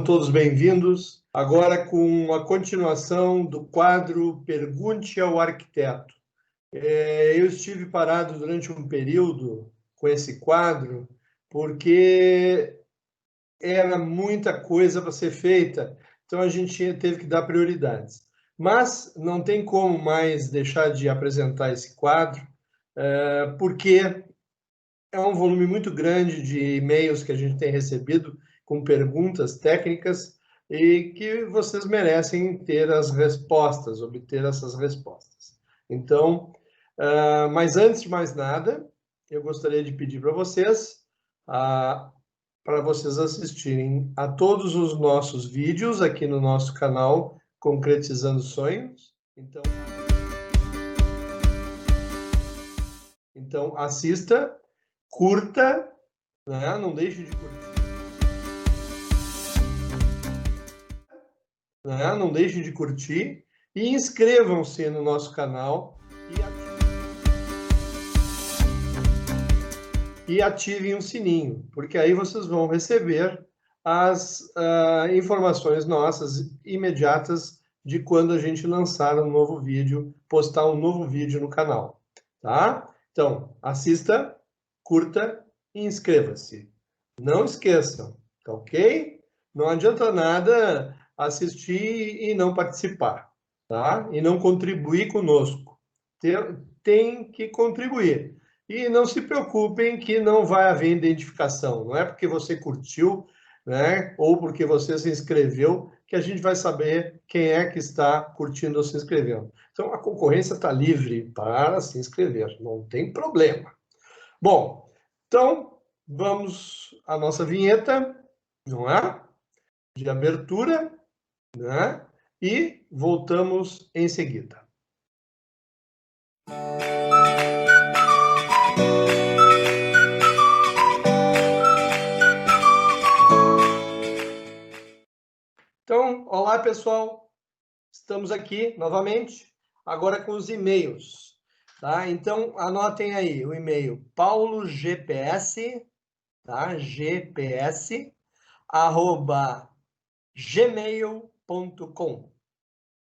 todos bem-vindos. Agora com a continuação do quadro Pergunte ao Arquiteto. Eu estive parado durante um período com esse quadro, porque era muita coisa para ser feita, então a gente teve que dar prioridades. Mas não tem como mais deixar de apresentar esse quadro, porque é um volume muito grande de e-mails que a gente tem recebido com perguntas técnicas e que vocês merecem ter as respostas, obter essas respostas. Então, mas antes de mais nada, eu gostaria de pedir para vocês assistirem a todos os nossos vídeos aqui no nosso canal Concretizando Sonhos. Então assista, curta, né? Não deixe de curtir. Não deixem de curtir e inscrevam-se no nosso canal e ativem o sininho, porque aí vocês vão receber as informações nossas imediatas de quando a gente lançar um novo vídeo, postar um novo vídeo no canal, tá? Então, assista, curta e inscreva-se. Não esqueçam, tá ok? Não adianta nada assistir e não participar, tá? E não contribuir conosco. Tem que contribuir. E não se preocupem que não vai haver identificação. Não é porque você curtiu, né, ou porque você se inscreveu, que a gente vai saber quem é que está curtindo ou se inscrevendo. Então, a concorrência está livre para se inscrever, não tem problema. Bom, então, vamos à nossa vinheta, não é? De abertura, né? E voltamos em seguida. Então, olá pessoal, estamos aqui novamente, agora com os e-mails, tá? Então, anotem aí o e-mail paulogps, tá? gps, @gmail.com.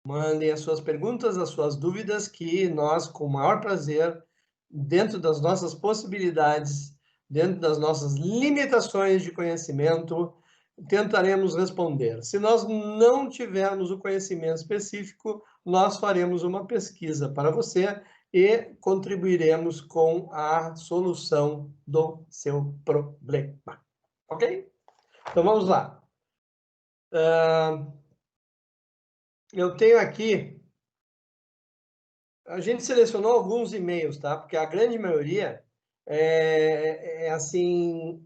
Mandem as suas perguntas, as suas dúvidas, que nós, com o maior prazer, dentro das nossas possibilidades, dentro das nossas limitações de conhecimento, tentaremos responder. Se nós não tivermos o conhecimento específico, nós faremos uma pesquisa para você e contribuiremos com a solução do seu problema. Ok? Então, vamos lá. Eu tenho aqui... A gente selecionou alguns e-mails, tá? Porque a grande maioria assim,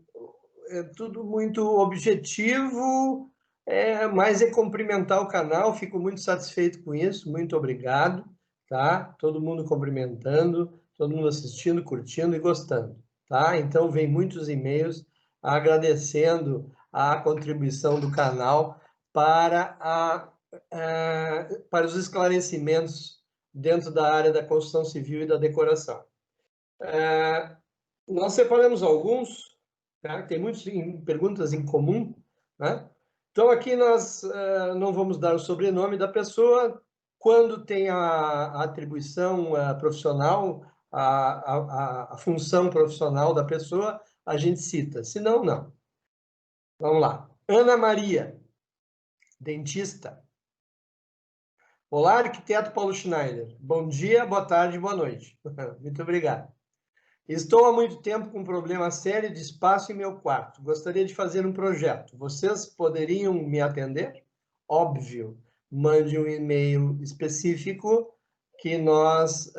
é tudo muito objetivo, mas é cumprimentar o canal, fico muito satisfeito com isso, muito obrigado, tá? Todo mundo cumprimentando, todo mundo assistindo, curtindo e gostando, tá? Então, vem muitos e-mails agradecendo a contribuição do canal para os esclarecimentos dentro da área da construção civil e da decoração. Nós separamos alguns, tá? Tem muitas perguntas em comum, né? Então, aqui nós não vamos dar o sobrenome da pessoa. Quando tem a atribuição profissional, a função profissional da pessoa, a gente cita. Se não, não. Vamos lá. Ana Maria, dentista. Olá, arquiteto Paulo Schneider. Bom dia, boa tarde, boa noite. Muito obrigado. Estou há muito tempo com um problema sério de espaço em meu quarto. Gostaria de fazer um projeto. Vocês poderiam me atender? Óbvio. Mande um e-mail específico que nós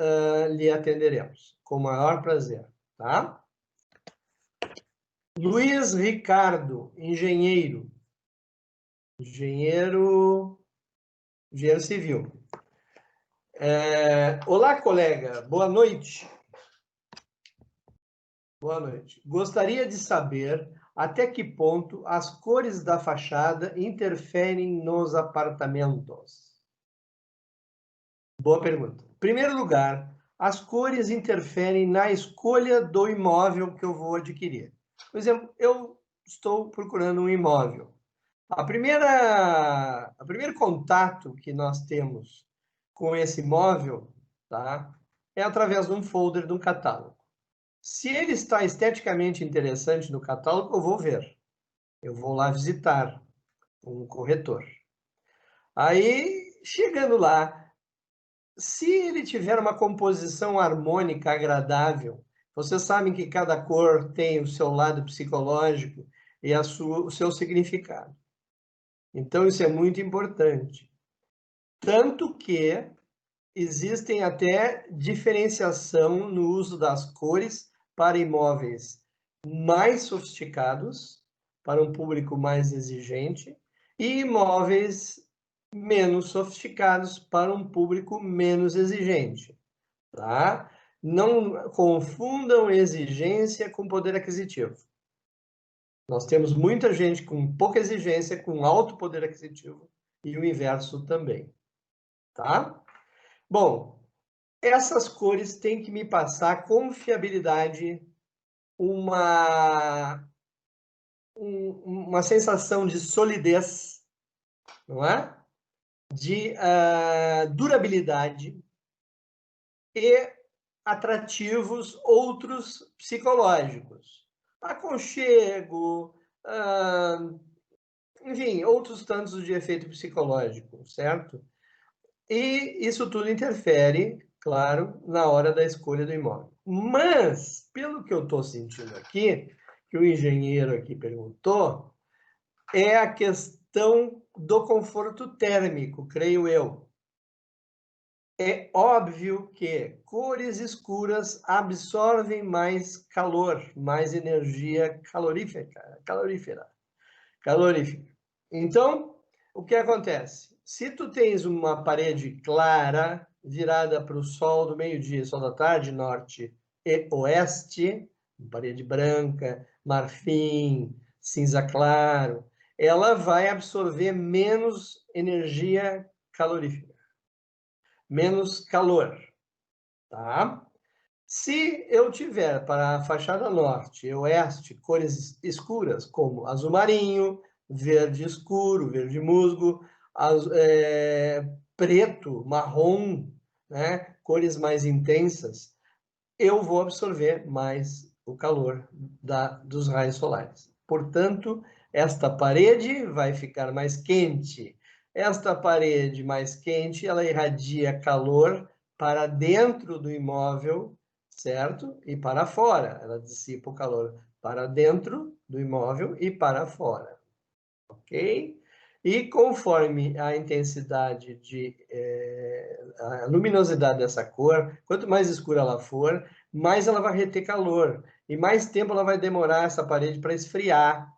lhe atenderemos. Com o maior prazer, tá? Luiz Ricardo, engenheiro. Engenheiro civil. Olá, colega. Boa noite. Boa noite. Gostaria de saber até que ponto as cores da fachada interferem nos apartamentos. Boa pergunta. Em primeiro lugar, as cores interferem na escolha do imóvel que eu vou adquirir. Por exemplo, eu estou procurando um imóvel. O primeiro contato que nós temos com esse imóvel, tá, é através de um folder de um catálogo. Se ele está esteticamente interessante no catálogo, eu vou ver. Eu vou lá visitar um corretor. Aí, chegando lá, se ele tiver uma composição harmônica agradável, vocês sabem que cada cor tem o seu lado psicológico e o seu significado. Então, isso é muito importante. Tanto que existem até diferenciação no uso das cores para imóveis mais sofisticados, para um público mais exigente, e imóveis menos sofisticados para um público menos exigente, tá? Não confundam exigência com poder aquisitivo. Nós temos muita gente com pouca exigência, com alto poder aquisitivo, e o inverso também, tá? Bom, essas cores têm que me passar confiabilidade, uma sensação de solidez, não é? De durabilidade e atrativos outros psicológicos. Aconchego, enfim, outros tantos de efeito psicológico, certo? E isso tudo interfere, claro, na hora da escolha do imóvel. Mas, pelo que eu estou sentindo aqui, que o engenheiro aqui perguntou, é a questão do conforto térmico, creio eu. É óbvio que cores escuras absorvem mais calor, mais energia calorífera. Então, o que acontece? Se tu tens uma parede clara, virada para o sol do meio-dia, sol da tarde, norte e oeste, parede branca, marfim, cinza claro, ela vai absorver menos energia calorífica, menos calor, tá? Se eu tiver para a fachada norte e oeste cores escuras, como azul marinho, verde escuro, verde musgo, preto, marrom, né? Cores mais intensas, eu vou absorver mais o calor dos raios solares. Portanto, esta parede vai ficar mais quente. Esta parede mais quente, ela irradia calor para dentro do imóvel, certo? E para fora. Ela dissipa o calor para dentro do imóvel e para fora. Ok? E conforme a intensidade a luminosidade dessa cor, quanto mais escura ela for, mais ela vai reter calor e mais tempo ela vai demorar essa parede para esfriar,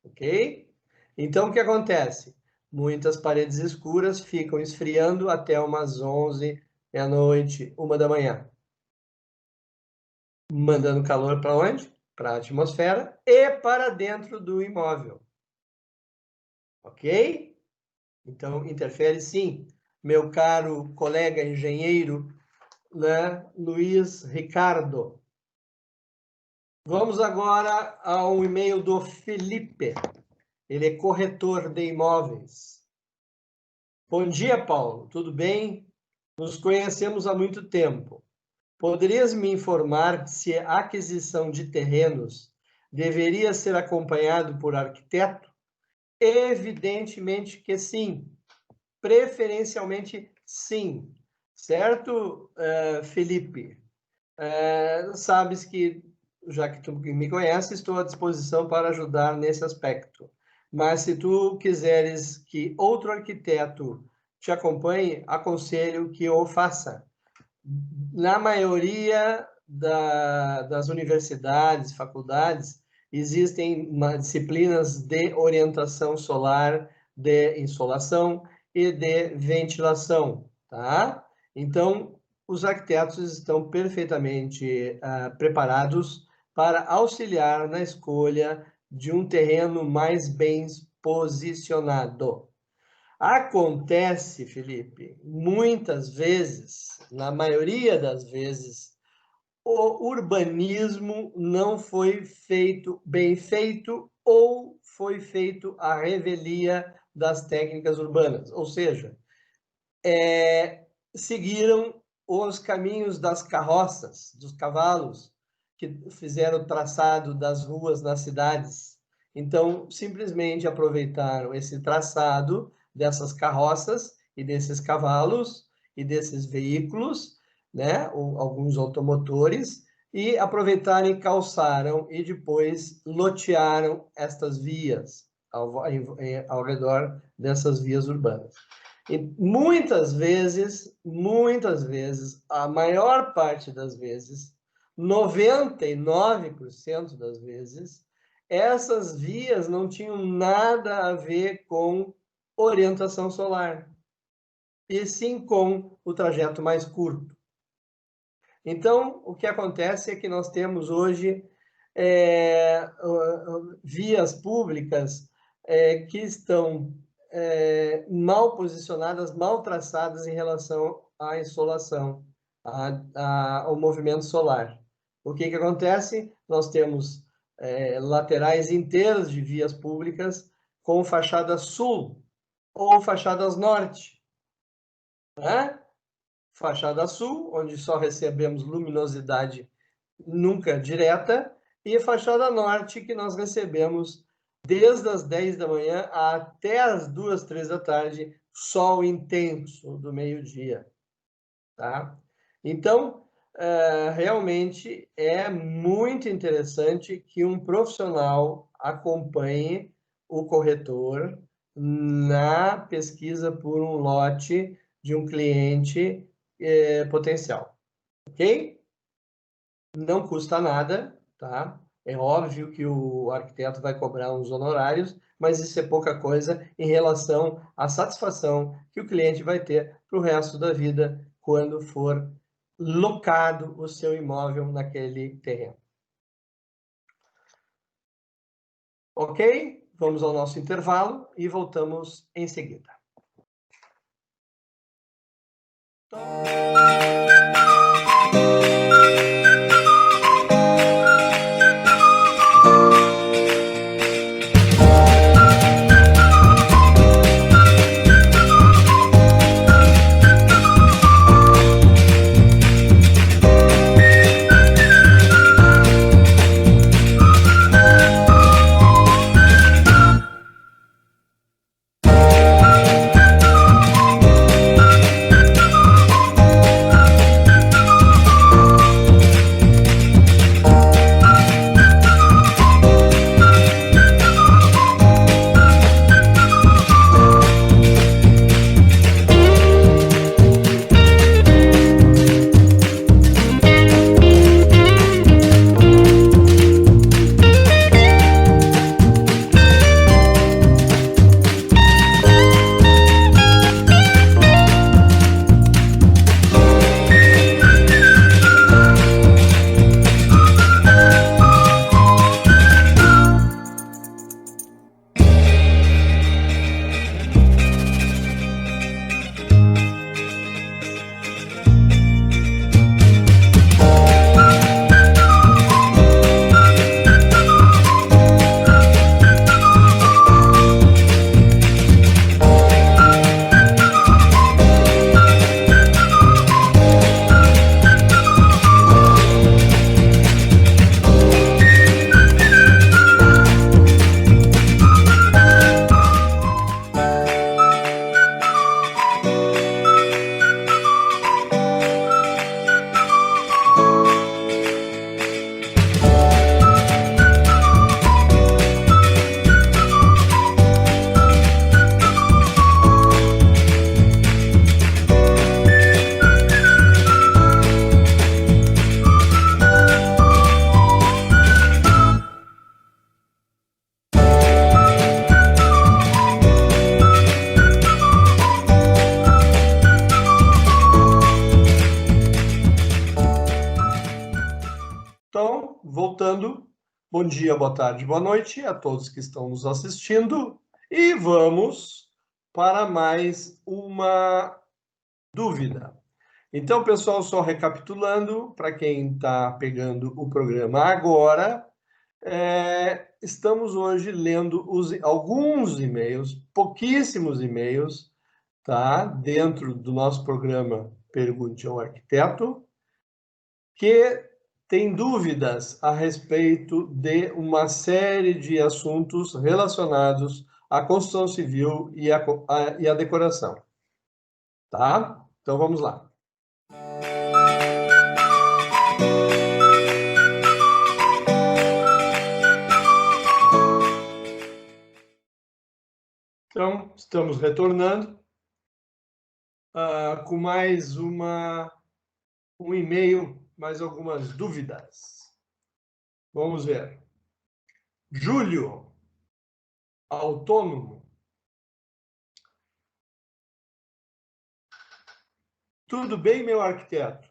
ok? Então, o que acontece? Muitas paredes escuras ficam esfriando até umas 11, meia-noite, 1 da manhã. Mandando calor para onde? Para a atmosfera e para dentro do imóvel. Ok? Então, interfere sim. Meu caro colega engenheiro, né, Luiz Ricardo. Vamos agora ao e-mail do Felipe. Ele é corretor de imóveis. Bom dia, Paulo. Tudo bem? Nos conhecemos há muito tempo. Poderias me informar se a aquisição de terrenos deveria ser acompanhado por arquiteto? Evidentemente que sim. Preferencialmente, sim. Certo, Felipe? Sabes que, já que tu me conhece, estou à disposição para ajudar nesse aspecto. Mas se tu quiseres que outro arquiteto te acompanhe, aconselho que o faça. Na maioria das universidades, faculdades, existem disciplinas de orientação solar, de insolação e de ventilação, tá? Então, os arquitetos estão perfeitamente preparados para auxiliar na escolha de um terreno mais bem posicionado. Acontece, Felipe, muitas vezes, na maioria das vezes, o urbanismo não foi feito bem feito ou foi feito a revelia das técnicas urbanas, ou seja, seguiram os caminhos das carroças, dos cavalos, que fizeram o traçado das ruas nas cidades. Então, simplesmente aproveitaram esse traçado dessas carroças e desses cavalos e desses veículos, né, alguns automotores, e aproveitaram e calçaram e depois lotearam estas vias ao redor dessas vias urbanas. E muitas vezes, a maior parte das vezes, 99% das vezes, essas vias não tinham nada a ver com orientação solar, e sim com o trajeto mais curto. Então, o que acontece é que nós temos hoje vias públicas que estão mal posicionadas, mal traçadas em relação à insolação, ao movimento solar. O que acontece? Nós temos laterais inteiras de vias públicas com fachada sul ou fachadas norte, né? Fachada sul, onde só recebemos luminosidade nunca direta, e fachada norte, que nós recebemos desde as 10 da manhã até as 2, 3 da tarde, sol intenso do meio-dia. Tá? Então, realmente é muito interessante que um profissional acompanhe o corretor na pesquisa por um lote de um cliente potencial, ok? Não custa nada, tá? É óbvio que o arquiteto vai cobrar uns honorários, mas isso é pouca coisa em relação à satisfação que o cliente vai ter para o resto da vida quando for locado o seu imóvel naquele terreno. Ok? Vamos ao nosso intervalo e voltamos em seguida. Então, voltando, bom dia, boa tarde, boa noite a todos que estão nos assistindo e vamos para mais uma dúvida. Então, pessoal, só recapitulando, para quem está pegando o programa agora, Estamos hoje lendo alguns e-mails, pouquíssimos e-mails, tá? Dentro do nosso programa Pergunte ao Arquiteto, que tem dúvidas a respeito de uma série de assuntos relacionados à construção civil e à decoração, tá? Então vamos lá. Então, estamos retornando com mais um e-mail, mais algumas dúvidas. Vamos ver. Júlio, autônomo. Tudo bem, meu arquiteto?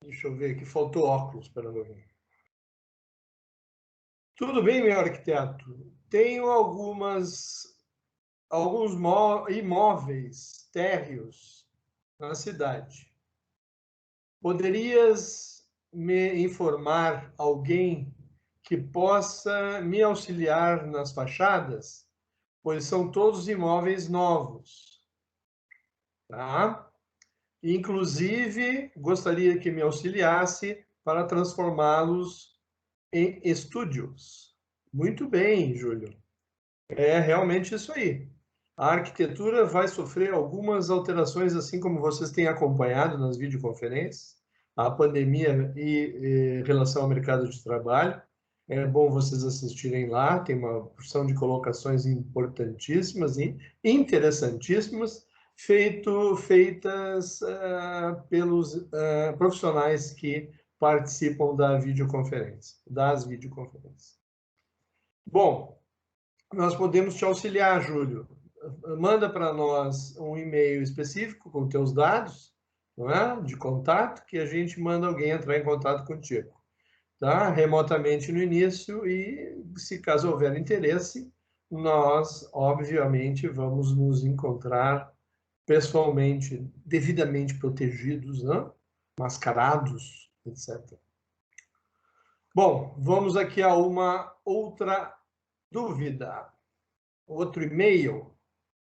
Deixa eu ver aqui, faltou óculos para mim. Tudo bem, meu arquiteto? Tenho alguns imóveis térreos na cidade. Poderias me informar alguém que possa me auxiliar nas fachadas? Pois são todos imóveis novos, tá? Inclusive, gostaria que me auxiliasse para transformá-los em estúdios. Muito bem, Júlio. É realmente isso aí. A arquitetura vai sofrer algumas alterações, assim como vocês têm acompanhado nas videoconferências, a pandemia e relação ao mercado de trabalho. É bom vocês assistirem lá, tem uma porção de colocações importantíssimas e interessantíssimas, feitas pelos profissionais que participam das videoconferências. Bom, nós podemos te auxiliar, Júlio. Manda para nós um e-mail específico com teus dados, não é? De contato, que a gente manda alguém entrar em contato contigo, tá? Remotamente no início e, se caso houver interesse, nós, obviamente, vamos nos encontrar pessoalmente, devidamente protegidos, né? Mascarados, etc. Bom, vamos aqui a uma outra dúvida. Outro e-mail.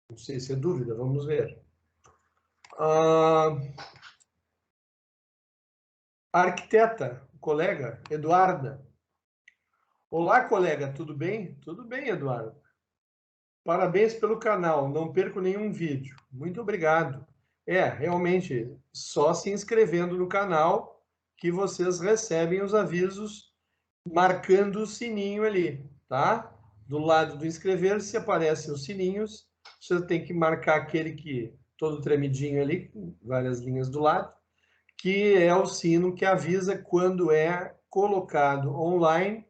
Não sei se é dúvida, vamos ver. Arquiteta, colega, Eduarda. Olá, colega, tudo bem? Tudo bem, Eduardo. Parabéns pelo canal, não perco nenhum vídeo. Muito obrigado. Realmente, só se inscrevendo no canal que vocês recebem os avisos marcando o sininho ali, tá? Do lado do inscrever-se aparecem os sininhos. Você tem que marcar aquele que todo tremidinho ali, com várias linhas do lado, que é o sino que avisa quando é colocado online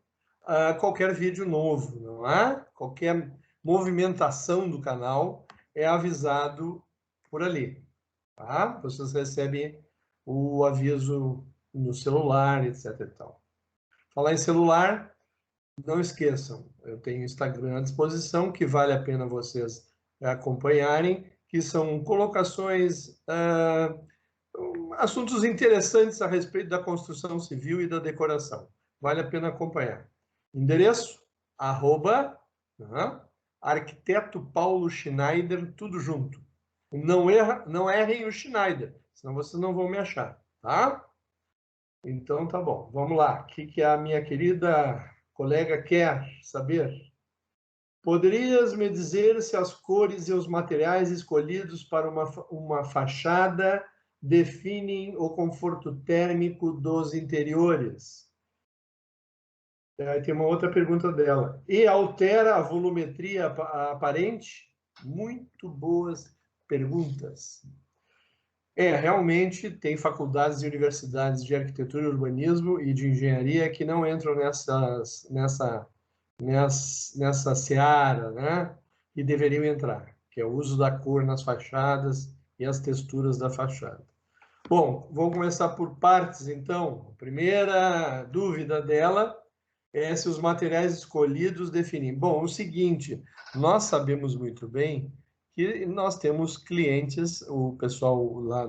qualquer vídeo novo, não é? Qualquer movimentação do canal é avisado por ali, tá? Vocês recebem o aviso no celular, etc. E tal. Falar em celular, não esqueçam, eu tenho Instagram à disposição, que vale a pena vocês acompanharem, que são colocações, assuntos interessantes a respeito da construção civil e da decoração. Vale a pena acompanhar. Endereço, arquiteto Paulo Schneider, tudo junto. Não errem o Schneider, senão vocês não vão me achar, tá? Então, tá bom. Vamos lá. O que a minha querida colega quer saber? Poderias me dizer se as cores e os materiais escolhidos para uma fachada definem o conforto térmico dos interiores? Tem uma outra pergunta dela. E altera a volumetria aparente? Muito boas perguntas. Realmente tem faculdades e universidades de arquitetura, urbanismo e de engenharia que não entram nessa seara, né? E deveriam entrar, que é o uso da cor nas fachadas e as texturas da fachada. Bom, vamos começar por partes, então. A primeira dúvida dela é se os materiais escolhidos definem. Bom, o seguinte, nós sabemos muito bem que nós temos clientes, o pessoal lá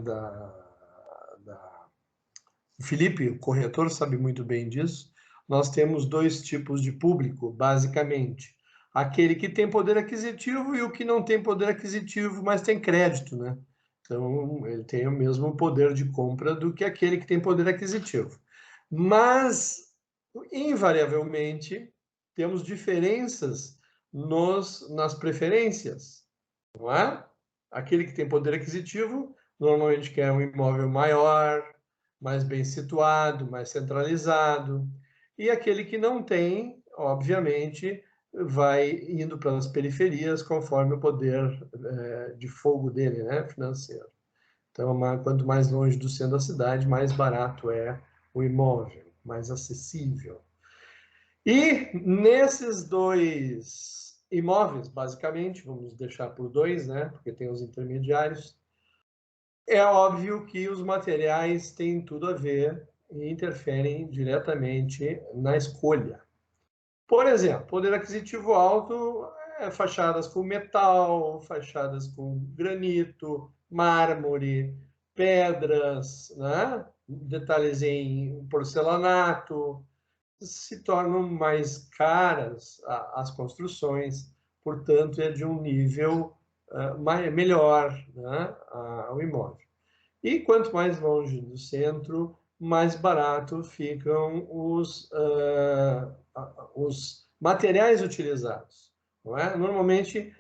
o Felipe, o corretor, sabe muito bem disso. nós temos dois tipos de público, basicamente. Aquele que tem poder aquisitivo e o que não tem poder aquisitivo, mas tem crédito, né? Então, ele tem o mesmo poder de compra do que aquele que tem poder aquisitivo. Mas, invariavelmente, temos diferenças nas preferências, não é? Aquele que tem poder aquisitivo normalmente quer um imóvel maior, mais bem situado, mais centralizado, e aquele que não tem, obviamente, vai indo para as periferias conforme o poder de fogo dele, né, financeiro. Então, quanto mais longe do centro da cidade, mais barato é o imóvel, mais acessível. E nesses dois imóveis, basicamente, vamos deixar por dois, né, porque tem os intermediários, é óbvio que os materiais têm tudo a ver e interferem diretamente na escolha. Por exemplo, poder aquisitivo alto fachadas com metal, fachadas com granito, mármore, pedras, né? Detalhes em porcelanato, se tornam mais caras as construções, portanto, é de um nível melhor, né? O imóvel. E quanto mais longe do centro, mais barato ficam os materiais utilizados. Não é? Normalmente,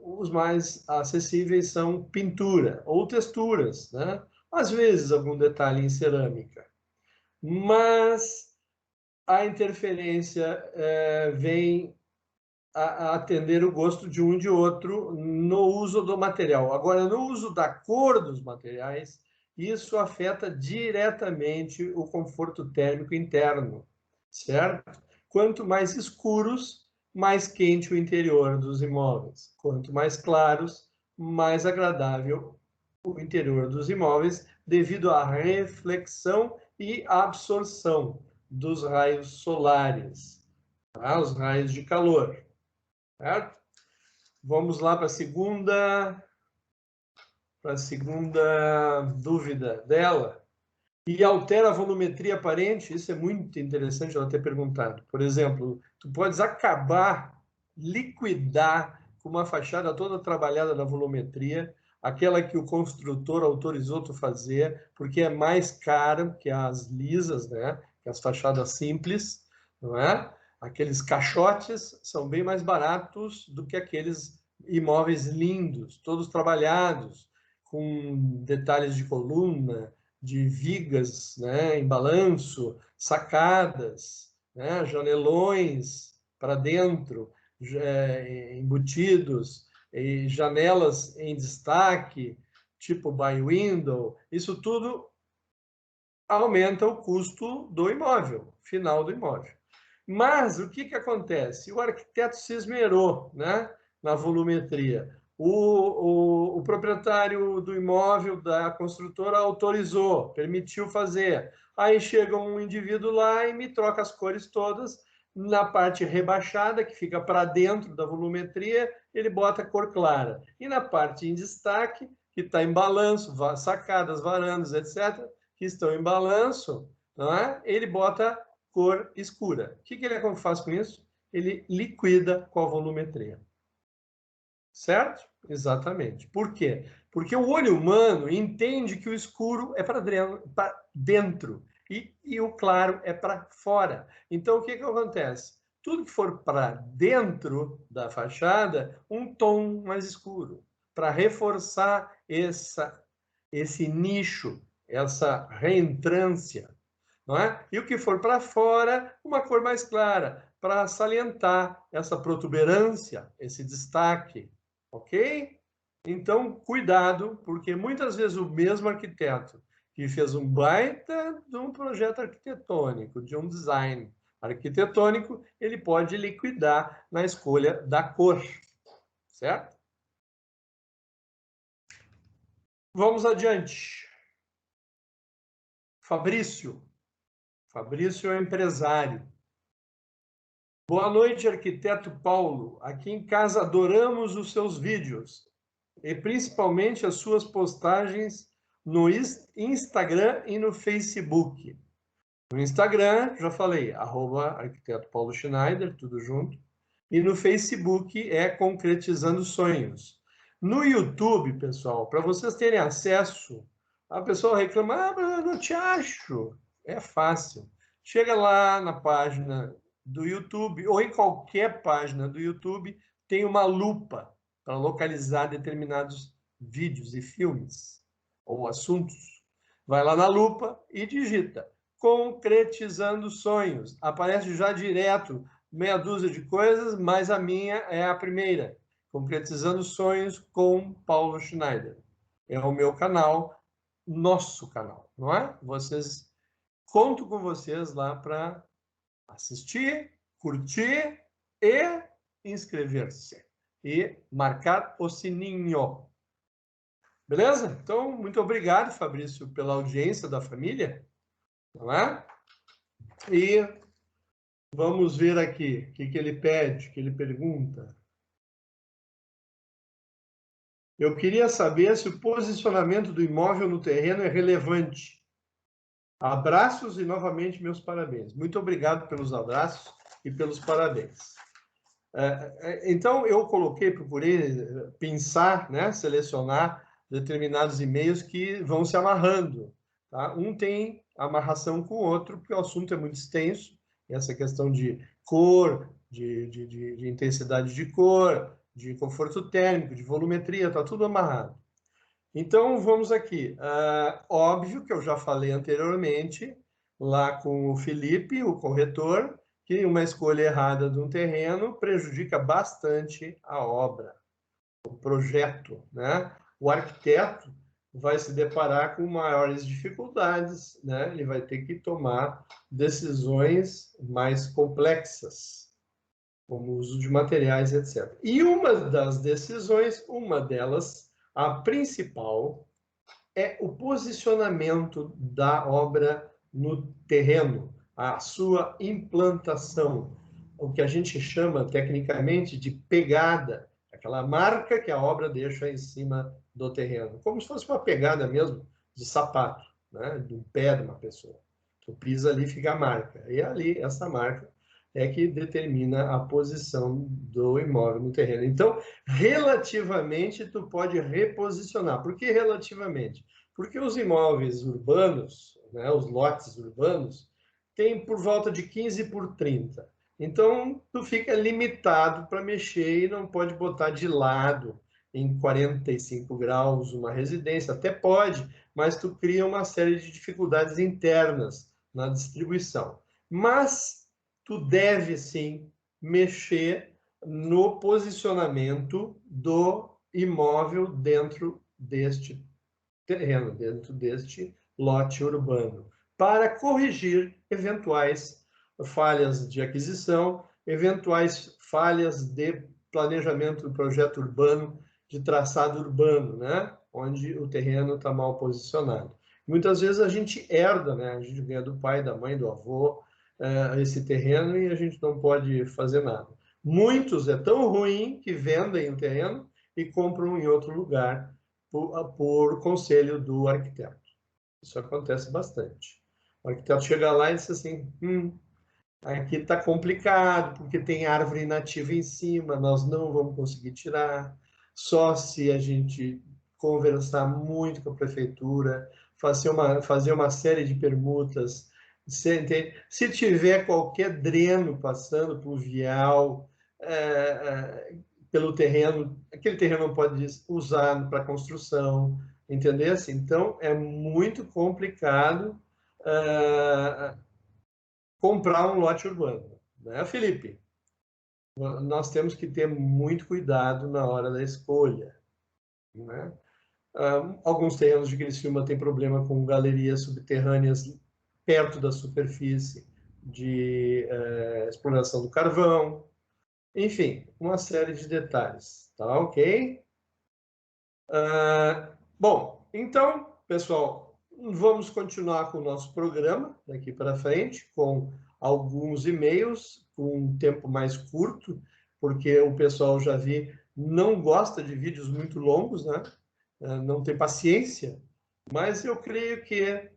os mais acessíveis são pintura ou texturas, né? Às vezes algum detalhe em cerâmica. Mas a interferência vem a atender o gosto de um e de outro no uso do material. Agora, no uso da cor dos materiais, isso afeta diretamente o conforto térmico interno, certo? Quanto mais escuros, mais quente o interior dos imóveis. Quanto mais claros, mais agradável o interior dos imóveis, devido à reflexão e absorção dos raios solares, tá? Os raios de calor. Certo? Vamos lá para a segunda dúvida dela. E altera a volumetria aparente? Isso é muito interessante ela ter perguntado. Por exemplo, tu podes acabar, liquidar com uma fachada toda trabalhada na volumetria, aquela que o construtor autorizou tu fazer, porque é mais cara que as lisas, né? Que as fachadas simples, não é? Aqueles caixotes são bem mais baratos do que aqueles imóveis lindos, todos trabalhados, com detalhes de coluna, de vigas, né, em balanço, sacadas, né, janelões para dentro, embutidos, e janelas em destaque, tipo by window. Isso tudo aumenta o custo do imóvel, final do imóvel. Mas o que acontece? O arquiteto se esmerou, né, na volumetria. O proprietário do imóvel, da construtora, autorizou, permitiu fazer. Aí chega um indivíduo lá e me troca as cores todas. Na parte rebaixada, que fica para dentro da volumetria, ele bota a cor clara. E na parte em destaque, que está em balanço, sacadas, varandas, etc., que estão em balanço, não é? Ele bota cor escura. O que ele faz com isso? Ele liquida com a volumetria. Certo? Exatamente. Por quê? Porque o olho humano entende que o escuro é para dentro e o claro é para fora. Então, o que acontece? Tudo que for para dentro da fachada, um tom mais escuro, para reforçar esse nicho, essa reentrância. Não é? E o que for para fora, uma cor mais clara, para salientar essa protuberância, esse destaque, ok? Então, cuidado, porque muitas vezes o mesmo arquiteto que fez um baita de um projeto arquitetônico, de um design arquitetônico, ele pode liquidar na escolha da cor, certo? Vamos adiante. Fabrício. Fabrício é empresário. Boa noite, arquiteto Paulo. Aqui em casa adoramos os seus vídeos e principalmente as suas postagens no Instagram e no Facebook. No Instagram, já falei, @arquiteto Paulo Schneider, tudo junto. E no Facebook é Concretizando Sonhos. No YouTube, pessoal, para vocês terem acesso, a pessoa reclama, mas eu não te acho. É fácil. Chega lá na página do YouTube, ou em qualquer página do YouTube, tem uma lupa para localizar determinados vídeos e filmes ou assuntos. Vai lá na lupa e digita Concretizando Sonhos. Aparece já direto meia dúzia de coisas, mas a minha é a primeira. Concretizando Sonhos com Paulo Schneider. É o meu canal, nosso canal, não é? Conto com vocês lá para assistir, curtir e inscrever-se. E marcar o sininho. Beleza? Então, muito obrigado, Fabrício, pela audiência da família. Não é? E vamos ver aqui o que ele pede, o que ele pergunta. Eu queria saber se o posicionamento do imóvel no terreno é relevante. Abraços e novamente meus parabéns. Muito obrigado pelos abraços e pelos parabéns. Então, eu procurei pensar, né, selecionar determinados e-mails que vão se amarrando. Tá? Um tem amarração com o outro, porque o assunto é muito extenso, essa questão de cor, de intensidade de cor, de conforto térmico, de volumetria, está tudo amarrado. Então, vamos aqui. Óbvio que eu já falei anteriormente, lá com o Felipe, o corretor, que uma escolha errada de um terreno prejudica bastante a obra, o projeto, né? O arquiteto vai se deparar com maiores dificuldades, né? Ele vai ter que tomar decisões mais complexas, como o uso de materiais, etc. E uma das decisões, uma delas, a principal, é o posicionamento da obra no terreno, a sua implantação, o que a gente chama tecnicamente de pegada, aquela marca que a obra deixa em cima do terreno, como se fosse uma pegada mesmo de sapato, né, do pé de uma pessoa. Tu pisa ali, fica a marca. E ali, essa marca é que determina a posição do imóvel no terreno. Então, relativamente, tu pode reposicionar. Por que relativamente? Porque os imóveis urbanos, né, os lotes urbanos, têm por volta de 15 por 30. Então, tu fica limitado para mexer e não pode botar de lado em 45 graus uma residência. Até pode, mas tu cria uma série de dificuldades internas na distribuição. Mas tu deve, sim, mexer no posicionamento do imóvel dentro deste terreno, dentro deste lote urbano, para corrigir eventuais falhas de aquisição, eventuais falhas de planejamento do projeto urbano, de traçado urbano, né? Onde o terreno está mal posicionado. Muitas vezes a gente herda, né? A gente ganha do pai, da mãe, do avô, esse terreno e a gente não pode fazer nada. Muitos é tão ruim que vendem o terreno e compram em outro lugar por conselho do arquiteto. Isso acontece bastante. O arquiteto chega lá e diz assim, aqui está complicado, porque tem árvore nativa em cima, nós não vamos conseguir tirar, só se a gente conversar muito com a prefeitura, fazer uma série de permutas, se tiver qualquer dreno passando pluvial, pelo terreno, aquele terreno não pode usar para construção, entendeu? Então, é muito complicado comprar um lote urbano, né, Felipe? Nós temos que ter muito cuidado na hora da escolha, né? Alguns terrenos de Criciúma têm problema com galerias subterrâneas perto da superfície de exploração do carvão, enfim, uma série de detalhes, tá ok? Bom, então, pessoal, vamos continuar com o nosso programa daqui para frente, com alguns e-mails, com um tempo mais curto, porque o pessoal, já vi, não gosta de vídeos muito longos, né? Não tem paciência, mas eu creio que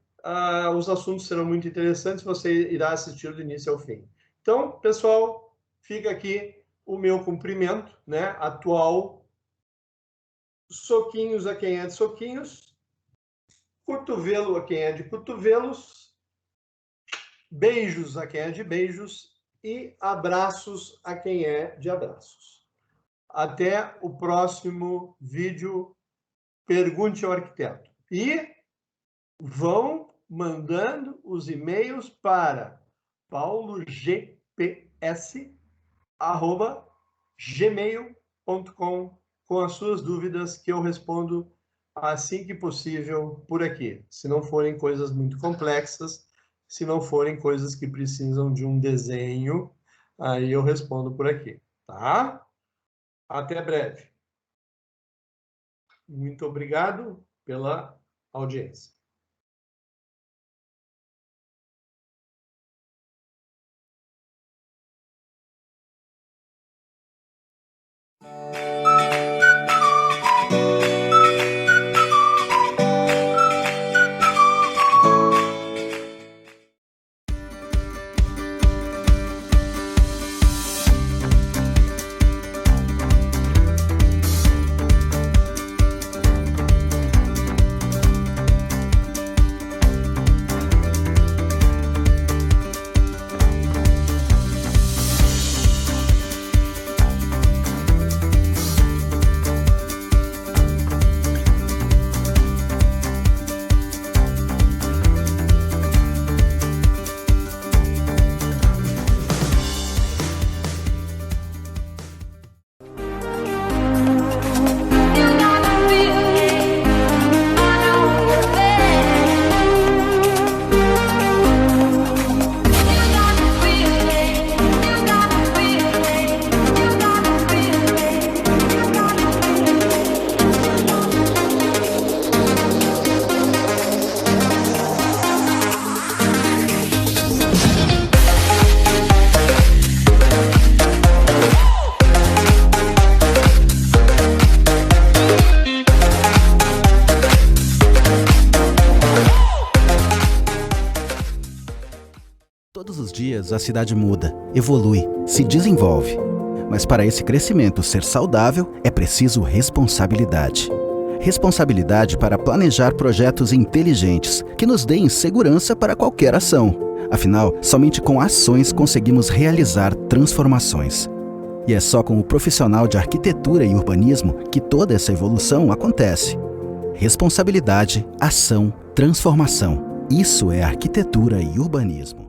os assuntos serão muito interessantes, você irá assistir do início ao fim. Então, pessoal, fica aqui o meu cumprimento, né, atual. Soquinhos a quem é de soquinhos, cotovelo a quem é de cotovelos, beijos a quem é de beijos e abraços a quem é de abraços. Até o próximo vídeo Pergunte ao Arquiteto. E vão mandando os e-mails para paulogps@gmail.com com as suas dúvidas, que eu respondo assim que possível por aqui. Se não forem coisas muito complexas, se não forem coisas que precisam de um desenho, aí eu respondo por aqui, tá? Até breve. Muito obrigado pela audiência. Todos os dias a cidade muda, evolui, se desenvolve. Mas para esse crescimento ser saudável, é preciso responsabilidade. Responsabilidade para planejar projetos inteligentes que nos deem segurança para qualquer ação. Afinal, somente com ações conseguimos realizar transformações. E é só com o profissional de arquitetura e urbanismo que toda essa evolução acontece. Responsabilidade, ação, transformação. Isso é arquitetura e urbanismo.